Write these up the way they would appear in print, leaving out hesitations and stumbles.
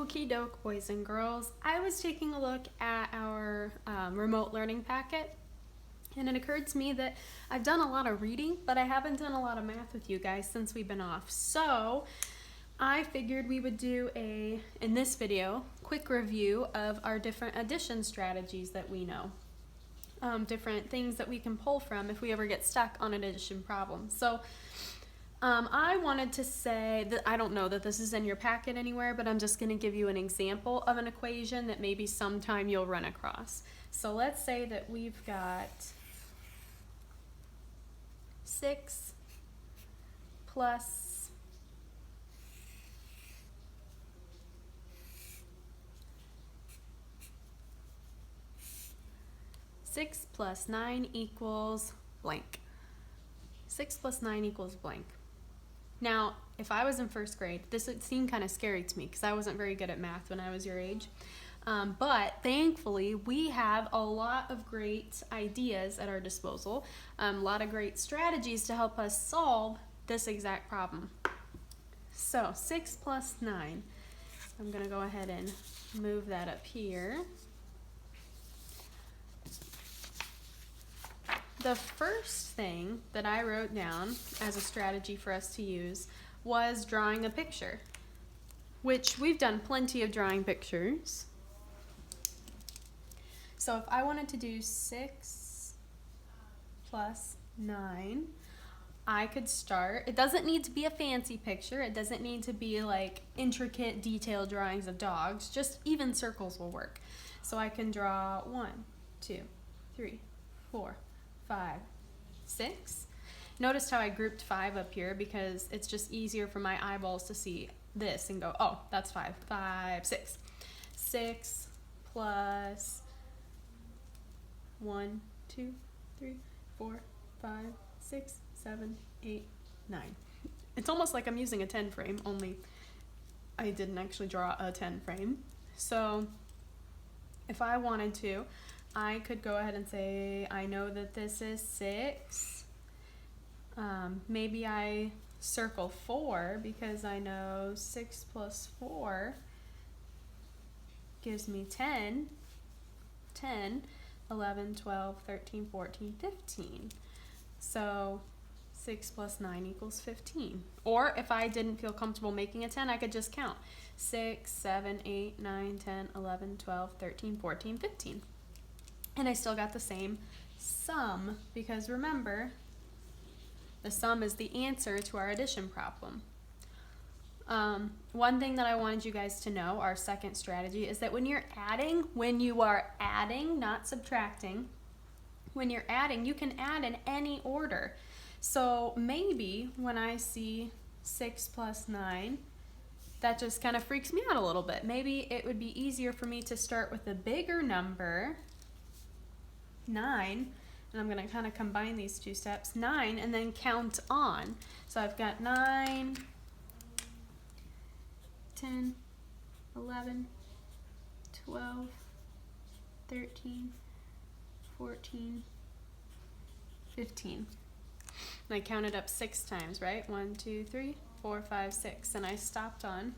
Okie doke, boys and girls. I was taking a look at our remote learning packet, and it occurred to me that I've done a lot of reading, but I haven't done a lot of math with you guys since we've been off. So I figured we would do in this video, quick review of our different addition strategies that we know. Different things that we can pull from if we ever get stuck on an addition problem. So I wanted to say that I don't know that this is in your packet anywhere, but I'm just going to give you an example of an equation that maybe sometime you'll run across. So let's say that we've got 6 plus 6 plus 9 equals blank. 6 plus 9 equals blank. Now, if I was in first grade, this would seem kind of scary to me because I wasn't very good at math when I was your age. But thankfully, we have a lot of great ideas at our disposal, a lot of great strategies to help us solve this exact problem. So 6 plus 9. I'm going to go ahead and move that up here. The first thing that I wrote down as a strategy for us to use was drawing a picture, which we've done plenty of drawing pictures. So if I wanted to do 6 plus 9, I could start. It doesn't need to be a fancy picture. It doesn't need to be like intricate, detailed drawings of dogs. Just even circles will work. So I can draw 1, 2, 3, 4, 5, 6. Notice how I grouped 5 up here because it's just easier for my eyeballs to see this and go, oh, that's 5. 5, 6. 6 plus 1, 2, 3, 4, 5, 6, 7, 8, 9. It's almost like I'm using a 10 frame, only I didn't actually draw a 10 frame. So if I wanted to, I could go ahead and say, I know that this is 6. Maybe I circle 4 because I know 6 plus 4 gives me 10. 10, 11, 12, 13, 14, 15. So 6 plus 9 equals 15. Or if I didn't feel comfortable making a 10, I could just count 6, 7, 8, 9, 10, 11, 12, 13, 14, 15. And I still got the same sum because remember, the sum is the answer to our addition problem. One thing that I wanted you guys to know, our second strategy, is that when you are adding, not subtracting, when you're adding, you can add in any order. So maybe when I see 6 plus 9, that just kind of freaks me out a little bit. Maybe it would be easier for me to start with a bigger number, 9, and I'm going to kind of combine these two steps, 9, and then count on. So I've got 9, 10, 11, 12, 13, 14, 15. And I counted up 6 times, right? 1, 2, 3, 4, 5, 6, and I stopped on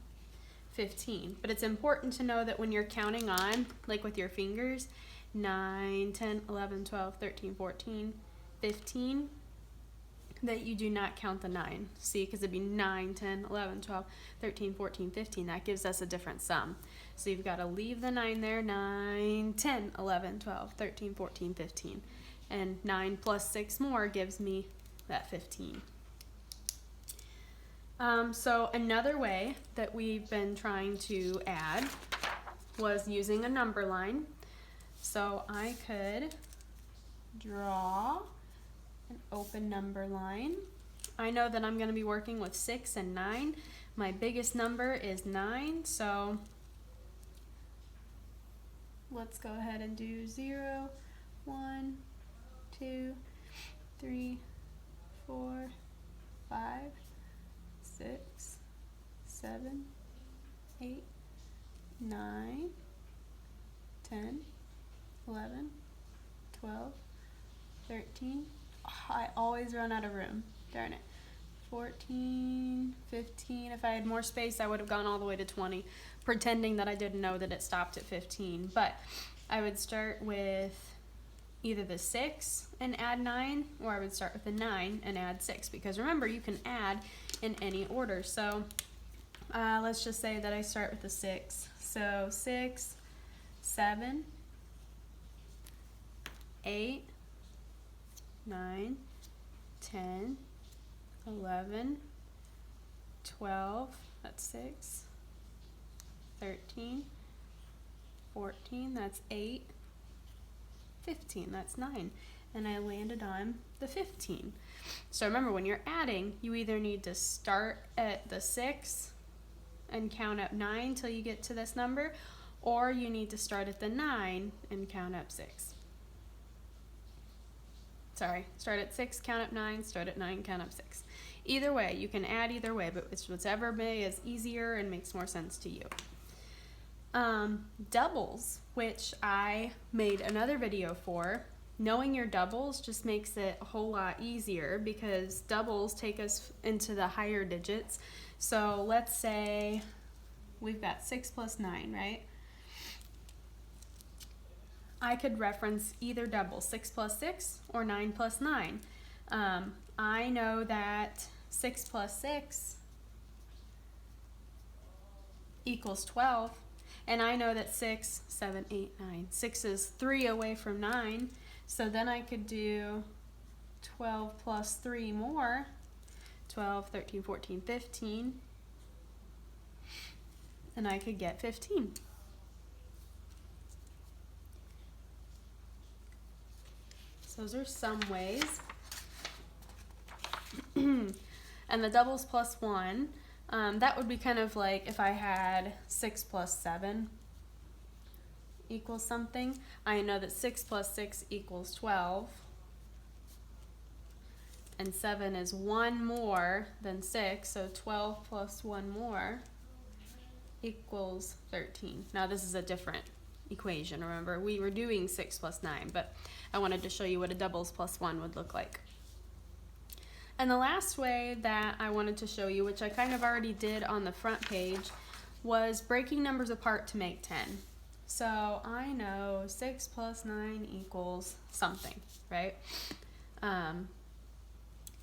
15. But it's important to know that when you're counting on, like with your fingers, 9, 10, 11, 12, 13, 14, 15, that you do not count the 9. See, because it'd be 9, 10, 11, 12, 13, 14, 15. That gives us a different sum. So you've got to leave the 9 there. 9, 10, 11, 12, 13, 14, 15. And 9 plus 6 more gives me that 15. So another way that we've been trying to add was using a number line. So I could draw an open number line. I know that I'm going to be working with 6 and 9. My biggest number is 9, so let's go ahead and do 0, 1, 2, 3, 4, 5, 6, 7, 8, 9, 10, 11, 12, 13. Oh, I always run out of room. Darn it. 14, 15. If I had more space, I would have gone all the way to 20, pretending that I didn't know that it stopped at 15. But I would start with either the 6 and add 9, or I would start with the 9 and add 6, because remember, you can add in any order. So let's just say that I start with the 6. So 6, 7, 8, 9, 10, 11, 12, that's 6, 13, 14, that's 8, 15, that's 9, and I landed on the 15. So remember, when you're adding, you either need to start at the 6 and count up 9 till you get to this number, or you need to start at the 9 and count up 6. Sorry, start at 6, count up 9, start at 9, count up 6. Either way, you can add either way, but it's whichever way is easier and makes more sense to you. Doubles, which I made another video for, knowing your doubles just makes it a whole lot easier, because doubles take us into the higher digits. So let's say we've got 6 plus 9, right? I could reference either double, 6 plus 6 or 9 plus 9. I know that 6 plus 6 equals 12, and I know that 6, 7, 8, 9. 6 is 3 away from 9, so then I could do 12 plus 3 more, 12, 13, 14, 15, and I could get 15. So those are some ways. And the doubles plus 1, that would be kind of like if I had 6 plus 7 equals something. I know that 6 plus 6 equals 12. And 7 is 1 more than 6, so 12 plus 1 more equals 13. Now this is a different equation. Remember, we were doing 6 plus 9, but I wanted to show you what a doubles plus 1 would look like. And the last way that I wanted to show you, which I kind of already did on the front page, was breaking numbers apart to make 10. So I know 6 plus 9 equals something, right?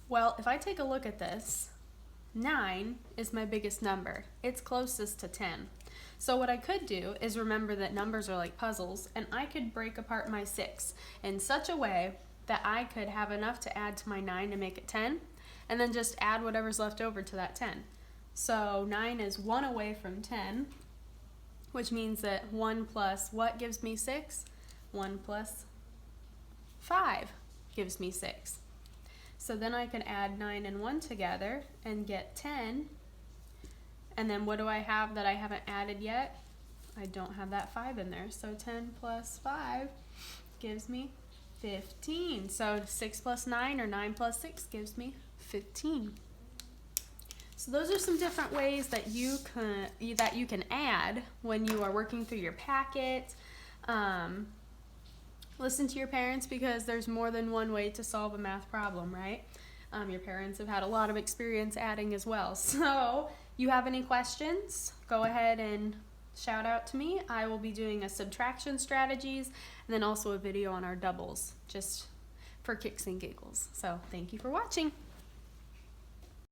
Well, if I take a look at this, 9 is my biggest number. It's closest to 10. So what I could do is remember that numbers are like puzzles, and I could break apart my 6 in such a way that I could have enough to add to my 9 to make it 10, and then just add whatever's left over to that 10. So 9 is 1 away from 10, which means that 1 plus what gives me 6? 1 plus 5 gives me 6. So then I can add 9 and 1 together and get 10. And then what do I have that I haven't added yet? I don't have that 5 in there. So 10 plus 5 gives me 15. So 6 plus 9 or 9 plus 6 gives me 15. So those are some different ways that you can add when you are working through your packet. Listen to your parents, because there's more than one way to solve a math problem, right? Your parents have had a lot of experience adding as well. So you have any questions, go ahead and shout out to me. I will be doing a subtraction strategies and then also a video on our doubles, just for kicks and giggles. So thank you for watching.